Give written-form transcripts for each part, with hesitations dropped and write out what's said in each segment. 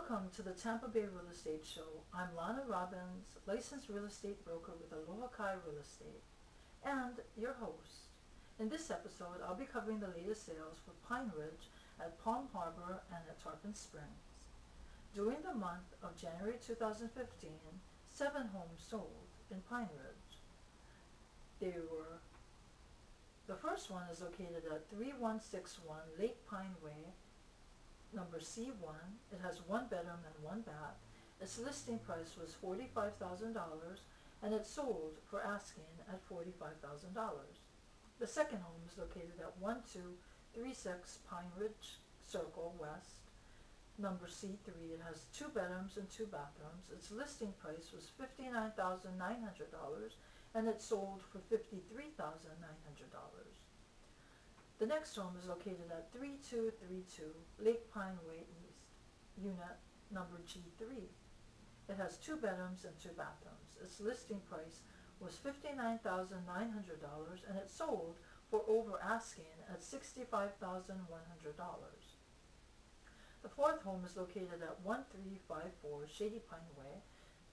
Welcome to the Tampa Bay Real Estate Show. I'm Lana Robbins, licensed real estate broker with Aloha Kai Real Estate, and your host. In this episode, I'll be covering the latest sales for Pine Ridge at Palm Harbor and at Tarpon Springs. During the month of January 2015, 7 homes sold in Pine Ridge. The first one is located at 3161 Lake Pine Way, number C1. It has 1 bedroom and 1 bath. Its listing price was $45,000 and it sold for asking at $45,000. The second home is located at 1236 Pine Ridge Circle West, number C3. It has 2 bedrooms and 2 bathrooms. Its listing price was $59,900 and it sold for $53,900. The next home is located at 3232 Lake Pine Way East, unit number G3. It has 2 bedrooms and 2 bathrooms. Its listing price was $59,900 and it sold for over asking at $65,100. The fourth home is located at 1354 Shady Pine Way,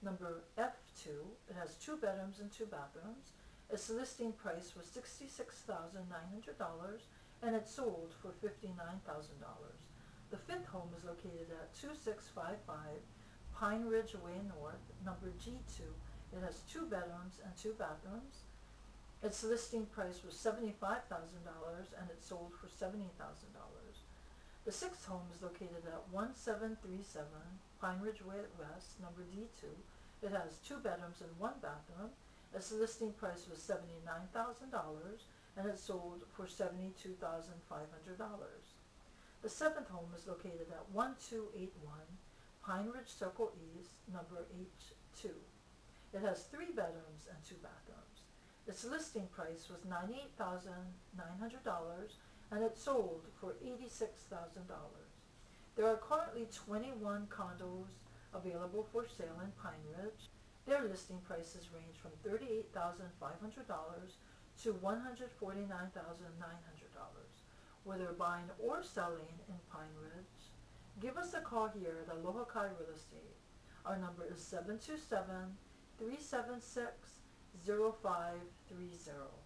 number F2. It has 2 bedrooms and 2 bathrooms. Its listing price was $66,900 and it sold for $59,000. The fifth home is located at 2655 Pine Ridge Way North, number G2. It has 2 bedrooms and 2 bathrooms. Its listing price was $75,000 and it sold for $70,000. The sixth home is located at 1737 Pine Ridge Way West, number D2. It has 2 bedrooms and 1 bathroom. Its listing price was $79,000 and it sold for $72,500. The seventh home is located at 1281 Pine Ridge Circle East, number H2. It has 3 bedrooms and 2 bathrooms. Its listing price was $98,900 and it sold for $86,000. There are currently 21 condos available for sale in Pine Ridge. Their listing prices range from $38,500 to $149,900. Whether buying or selling in Pine Ridge, give us a call here at Aloha Kai Real Estate. Our number is 727-376-0530.